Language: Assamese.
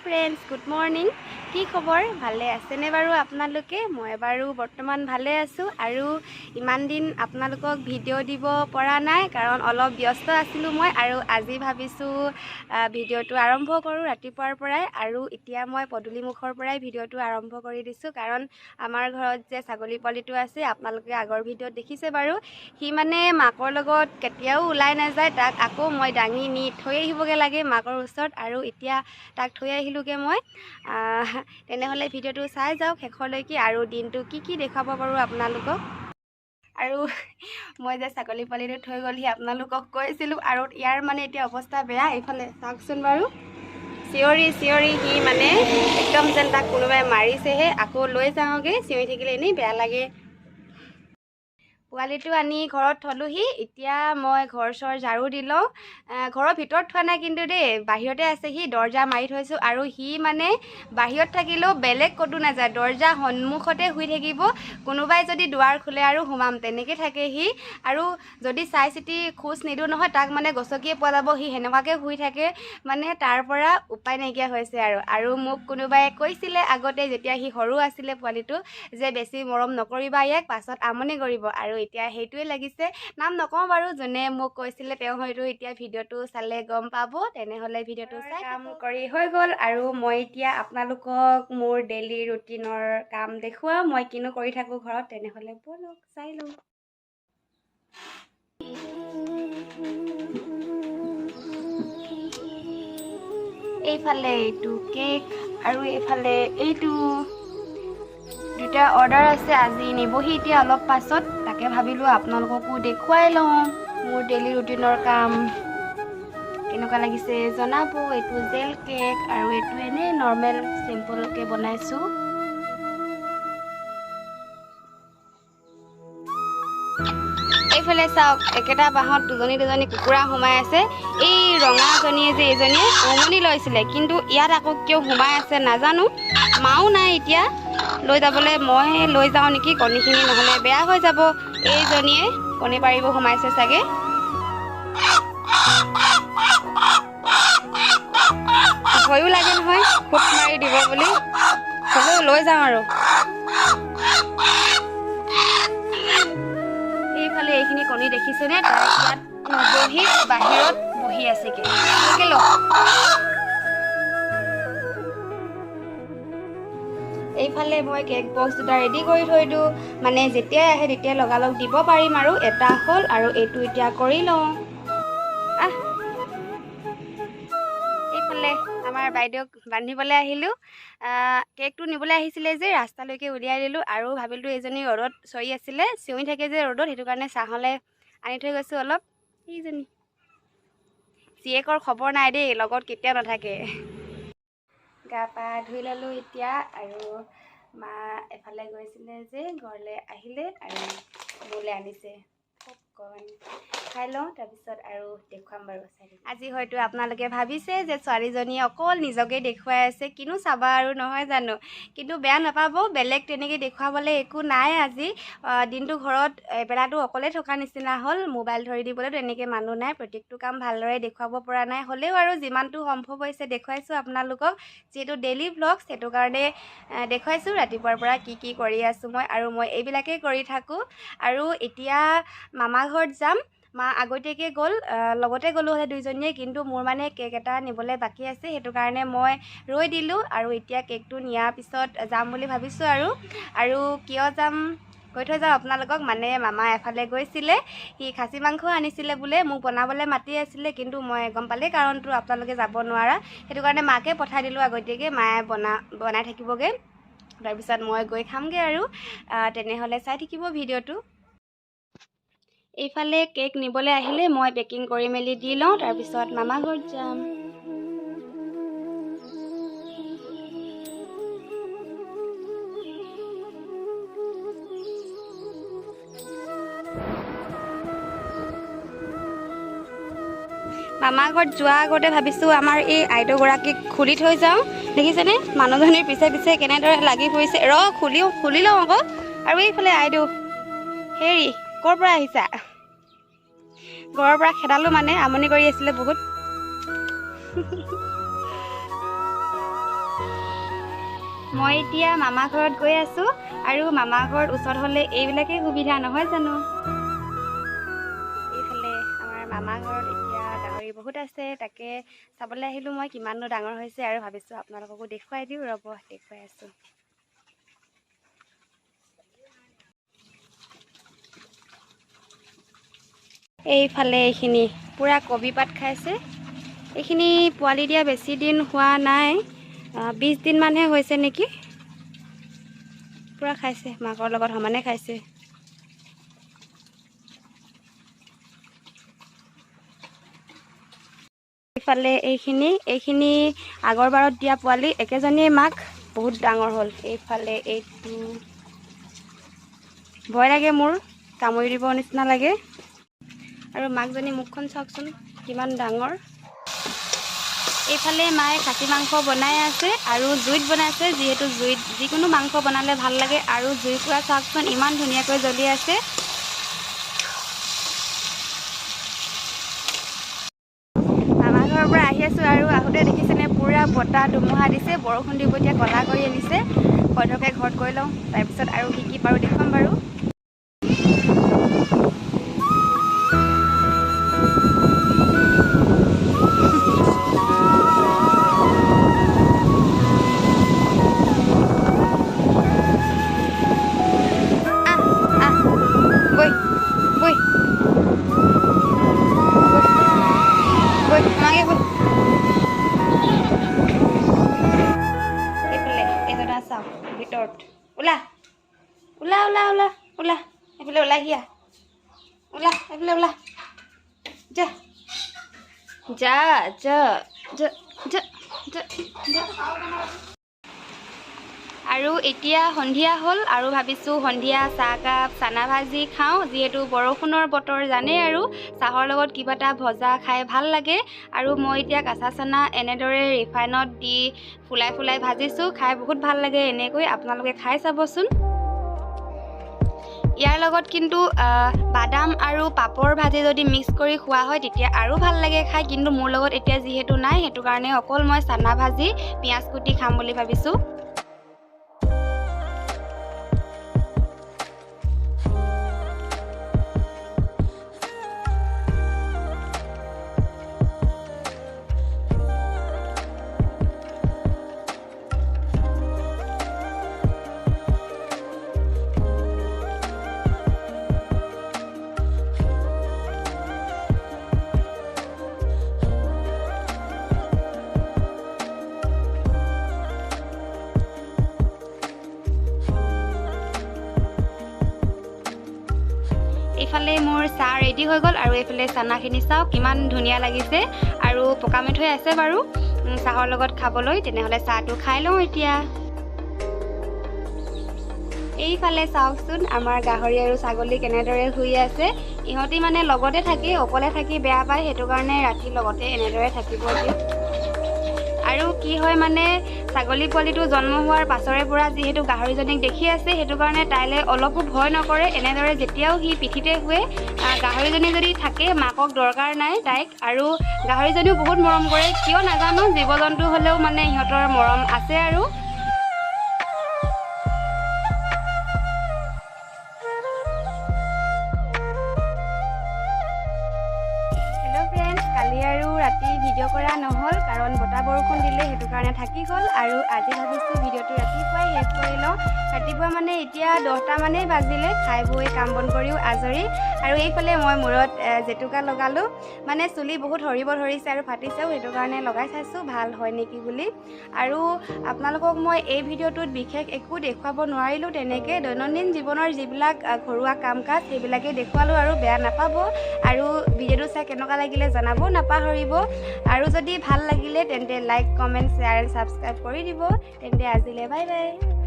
फ्रेंड्स गुड मर्निंग কি খবৰ ভালে আছেনে বাৰু আপোনালোকে মই বাৰু বৰ্তমান ভালে আছো আৰু ইমান দিন আপোনালোকক ভিডিঅ' দিব পৰা নাই কাৰণ অলপ ব্যস্ত আছিলো মই আৰু আজি ভাবিছো ভিডিঅ'টো আৰম্ভ কৰো ৰাতিপুৱাৰ পৰাই আৰু এতিয়া মই পদুলিমুখৰ পৰাই ভিডিঅ'টো আৰম্ভ কৰি দিছো কাৰণ আমাৰ ঘৰত যে ছাগলী পোৱালিটো আছে আপোনালোকে আগৰ ভিডিঅ'ত দেখিছে বাৰু হি মানে মাকৰ লগত কেতিয়াও ওলাই নাযায় তাক আকৌ মই দাঙি নি থৈ আহিবগে লাগে মাকৰ ওচৰত আৰু এতিয়া তাক থৈ আহিলোগে মই তেনেহলে ভিডিঅ'টো চাই যাওক শেষলৈকে আৰু দিনটো কি দেখাব পাৰো আপোনালোকক আৰু মই যে ছাগলী পোৱালিটো থৈ গ'লহি আপোনালোকক কৈছিলো আৰু ইয়াৰ মানে এতিয়া অৱস্থা বেয়া এইফালে চাওকচোন বাৰু চিঞৰি সি মানে একদম যেন তাক কোনোবাই মাৰিছেহে আকৌ লৈ যাওঁগে চিঞৰি থাকিলে এনেই বেয়া লাগে পোৱালিটো আনি ঘৰত থলোহি এতিয়া মই ঘৰ চৰ ঝাৰু দি লওঁ ঘৰৰ ভিতৰত থোৱা নাই কিন্তু দেই বাহিৰতে আছে সি দৰ্জা মাৰি থৈছোঁ আৰু সি মানে বাহিৰত থাকিলেও বেলেগ ক'তো নাযায় দৰ্জা সন্মুখতে শুই থাকিব কোনোবাই যদি দুৱাৰ খোলে আৰু সোমাম তেনেকৈ থাকে সি আৰু যদি চাই চিতি খোজ নিদিওঁ নহয় তাক মানে গছকিয়ে পোৱা যাব সি সেনেকুৱাকৈ শুই থাকে মানে তাৰ পৰা উপায় নাইকিয়া হৈছে আৰু মোক কোনোবাই কৈছিলে আগতে যেতিয়া সি সৰু আছিলে পোৱালিটো যে বেছি মৰম নকৰিবা ইয়াক পাছত আমনি কৰিব আৰু এতিয়া সেইটোৱে লাগিছে নাম নকওঁ বাৰু যোনে মোক কৈছিলে তেওঁ হয়তো এতিয়া ভিডিঅ'টো চালে গম পাব তেনেহ'লে ভিডিঅ'টো চাই কাম কৰি হৈ গ'ল আৰু মই এতিয়া আপোনালোকক মোৰ ডেইলি ৰুটিনৰ কাম দেখুৱাম মই কিনো কৰি থাকোঁ ঘৰত তেনেহ'লে ব'লক চাই লওঁ এইফালে এইটো কেক আৰু এইফালে এইটো দুটা অৰ্ডাৰ আছে আজি নিবহি এতিয়া অলপ পাছত তাকে ভাবিলোঁ আপোনালোককো দেখুৱাই লওঁ মোৰ ডেইলি ৰুটিনৰ কাম কেনেকুৱা লাগিছে জনাব এইটো জেল কেক আৰু এইটো এনেই নৰ্মেল চিম্পলকৈ বনাইছোঁ এইফালে চাওক একেটা বাঁহত দুজনী কুকুৰা সোমাই আছে এই ৰঙাজনীয়ে যে এইজনীয়ে উমনি লৈছিলে কিন্তু ইয়াত আকৌ কিয় সোমাই আছে নাজানো মাও নাই এতিয়া লৈ যাবলৈ মই লৈ যাওঁ নেকি কণীখিনি নহ'লে বেয়া হৈ যাব এইজনীয়ে কণী পাৰিব সোমাইছে চাগে ভয়ো লাগে নহয় খুব মাৰি দিব বুলি হ'লেও লৈ যাওঁ আৰু এইফালে এইখিনি কণী দেখিছেনে তাৰ ইয়াত নবহি বাহিৰত বহি আছেগে এইফালে মই কেক বক্স দুটা ৰেডি কৰি থৈ দিওঁ মানে যেতিয়াই আহে তেতিয়া লগালগ দিব পাৰিম আৰু এটা হ'ল আৰু এইটো এতিয়া কৰি লওঁ এইফালে আমাৰ বাইদেউক বান্ধিবলৈ আহিলোঁ কেকটো নিবলৈ আহিছিলে যে ৰাস্তালৈকে উলিয়াই দিলোঁ আৰু ভাবিলোঁ এইজনী ৰ'দত চৰি আছিলে চিঞৰি থাকে যে ৰ'দত সেইটো কাৰণে ছাহলৈ আনি থৈ গৈছোঁ অলপ এইজনী জীয়েকৰ খবৰ নাই দেই লগত কেতিয়াও নাথাকে গা পা ধুই ল'লোঁ এতিয়া আৰু মা এফালে গৈছিলে যে ঘৰলৈ আহিলে আৰু মোলৈ আনিছে পপকৰ্ণ খাই লওঁ তাৰপিছত আৰু দেখুৱাম বাৰু আজি হয়তো আপোনালোকে ভাবিছে যে ছোৱালীজনীয়ে অকল নিজকে দেখুৱাই আছে কিনো চাবা আৰু নহয় জানো কিন্তু বেয়া নাপাব বেলেগ তেনেকৈ দেখুৱাবলৈ একো নাই আজি দিনটো ঘৰত এবেলাটো অকলে থকা নিচিনা হ'ল মোবাইল ধৰি দিবলৈ তেনেকৈ মানুহ নাই প্ৰত্যেকটো কাম ভালদৰে দেখুৱাব পৰা নাই হ'লেও আৰু যিমানটো সম্ভৱ হৈছে দেখুৱাইছোঁ আপোনালোকক যিহেতু ডেইলি ভ্লগ সেইটো কাৰণে দেখুৱাইছোঁ ৰাতিপুৱাৰ পৰা কি কৰি আছোঁ আৰু মই এইবিলাকেই কৰি থাকোঁ আৰু এতিয়া মামা ঘৰত যাম মা আগতীয়াকৈ গ'ল লগতে গ'লোঁ দুইজনীয়ে কিন্তু মোৰ মানে কেক এটা নিবলৈ বাকী আছে সেইটো কাৰণে মই ৰৈ দিলোঁ আৰু এতিয়া কেকটো নিয়াৰ পিছত যাম বুলি ভাবিছোঁ আৰু কিয় যাম কৈ থৈ যাওঁ আপোনালোকক মানে মামা এফালে গৈছিলে সি খাচী মাংস আনিছিলে বোলে মোক বনাবলৈ মাতি আছিলে কিন্তু মই গম পালেই কাৰণটো আপোনালোকে যাব নোৱাৰা সেইটো কাৰণে মাকে পঠাই দিলোঁ আগতীয়াকৈ মায়ে বনাই থাকিবগৈ তাৰপিছত মই গৈ খামগৈ আৰু তেনেহ'লে চাই থাকিব ভিডিঅ'টো এইফালে কেক নিবলৈ আহিলে মই পেকিং কৰি মেলি দি লওঁ তাৰপিছত মামা ঘৰত যাম মামা ঘৰত যোৱাৰ আগতে ভাবিছোঁ আমাৰ এই আইতাগৰাকীক খুলি থৈ যাওঁ দেখিছেনে মানুহজনীৰ পিছে পিছে কেনেদৰে লাগি পৰিছে খুলি লওঁ আকৌ আৰু এইফালে আইদেউ হেৰি ক'ৰ পৰা আহিছা ঘৰৰ পৰা খেদালোঁ মানে আমনি কৰি আছিলে বহুত মই এতিয়া মামা ঘৰত গৈ আছোঁ আৰু মামা ঘৰত ওচৰত হ'লে এইবিলাকেই সুবিধা নহয় জানো। এইফালে আমাৰ মামা ঘৰত এতিয়া গাহৰি বহুত আছে, তাকে চাবলৈ আহিলোঁ মই কিমাননো ডাঙৰ হৈছে আৰু ভাবিছোঁ আপোনালোককো দেখুৱাই দিওঁ। ৰ'ব দেখুৱাই আছোঁ। এইফালে এইখিনি পূৰা কবি পাত খাইছে। এইখিনি পোৱালি দিয়া বেছি দিন হোৱা নাই, 20 দিনমানহে হৈছে নেকি। পূৰা খাইছে, মাকৰ লগত সমানে খাইছে। এইফালে এইখিনি আগৰবাৰত দিয়া পোৱালি, একেজনীয়ে মাক, বহুত ডাঙৰ হ'ল। এইফালে এইটো ভয় লাগে মোৰ, কামুৰি দিব নিচিনা লাগে। আৰু মাকজনী মুখখন চাওকচোন কিমান ডাঙৰ। এইফালে মায়ে খাচী মাংস বনাই আছে আৰু জুইত বনাইছে, যিহেতু জুইত যিকোনো মাংস বনালে ভাল লাগে। আৰু জুই কুৰা চাওকচোন ইমান ধুনীয়াকৈ জ্বলি আছে। মামাৰ ঘৰৰ পৰা আহি আছোঁ আৰু আহোঁতে দেখিছেনে পূৰা বতাহ ধুমুহা দিছে, বৰষুণ দিব এতিয়া ক'লা কৰি আনিছে। সদ্যহতে ঘৰত গৈ লওঁ, তাৰপিছত আৰু কি পাৰোঁ দেখুৱাম বাৰু। ভিতৰত ওলা ওলা ওলা ওলা ওলা এইফালে ওলাই আহিয়া, ওলা এইফালে ওলা, যা যা যা যা যা যা। আৰু এতিয়া সন্ধিয়া হ'ল আৰু ভাবিছোঁ সন্ধিয়া চাহকাপ চানা ভাজি খাওঁ, যিহেতু বৰষুণৰ বতৰ জানেই আৰু চাহৰ লগত কিবা এটা ভজা খাই ভাল লাগে। আৰু মই এতিয়া কাঁচা চানা এনেদৰে ৰিফাইনত দি ফুলাই ফুলাই ভাজিছোঁ, খাই বহুত ভাল লাগে এনেকৈ। আপোনালোকে খাই চাবচোন। ইয়াৰ লগত কিন্তু বাদাম আৰু পাপৰ ভাজি যদি মিক্স কৰি খোৱা হয় তেতিয়া আৰু ভাল লাগে খাই, কিন্তু মোৰ লগত এতিয়া যিহেতু নাই, সেইটো কাৰণে অকল মই চানা ভাজি পিঁয়াজ কুটি খাম বুলি ভাবিছোঁ। এইফালে মোৰ চাহ ৰেডি হৈ গ'ল আৰু এইফালে চানাখিনি চাওক কিমান ধুনীয়া লাগিছে আৰু পকা মিঠৈ আছে বাৰু চাহৰ লগত খাবলৈ। তেনেহ'লে চাহটো খাই লওঁ এতিয়া। এইফালে চাওকচোন আমাৰ গাহৰি আৰু ছাগলী কেনেদৰে শুই আছে। ইহঁতি মানে লগতে থাকি অকলে থাকি বেয়া পায়, সেইটো কাৰণে ৰাতি লগতে এনেদৰে থাকিব দিয়ে। আৰু কি হয় মানে ছাগলী পোৱালিটো জন্ম হোৱাৰ পাছৰে পৰা যিহেতু গাহৰিজনীক দেখি আছে, সেইটো কাৰণে তাইলৈ অলপো ভয় নকৰে। এনেদৰে যেতিয়াও সি পিঠিতে শুৱে, গাহৰিজনী যদি থাকে মাকক দৰকাৰ নাই তাইক। আৰু গাহৰিজনীও বহুত মৰম কৰে, কিয় নাজানো, জীৱ জন্তু হ'লেও মানে ইহঁতৰ মৰম আছে আৰু। কালি আৰু ৰাতি ভিডিঅ' কৰা নহ'ল কাৰণ বতাহ বৰষুণ দিলে, সেইটো কাৰণে থাকি গ'ল। আৰু আজি ভাবিছোঁ ভিডিঅ'টো ৰাতিপুৱাই শেষ কৰি লওঁ। ৰাতিপুৱা মানে এতিয়া 10টা মানেই বাজিলে, খাই বৈ কাম বন কৰিও আজৰি। আৰু এইফালে মই মূৰত জেতুকা লগালোঁ, মানে চুলি বহুত সৰিব ধৰিছে আৰু ফাটিছেও, সেইটো কাৰণে লগাই চাইছোঁ ভাল হয় নেকি বুলি। আৰু আপোনালোকক মই এই ভিডিঅ'টোত বিশেষ একো দেখুৱাব নোৱাৰিলোঁ, তেনেকৈ দৈনন্দিন জীৱনৰ যিবিলাক ঘৰুৱা কাম কাজ সেইবিলাকেই দেখুৱালোঁ আৰু বেয়া নাপাব। আৰু ভিডিঅ'টো চাই কেনেকুৱা লাগিলে জনাব নাপাহৰিব। আৰু যদি ভাল লাগিলে তেন্তে like, comment, share and subscribe কৰি দিব। তেন্তে আজিলৈ বাই বাই।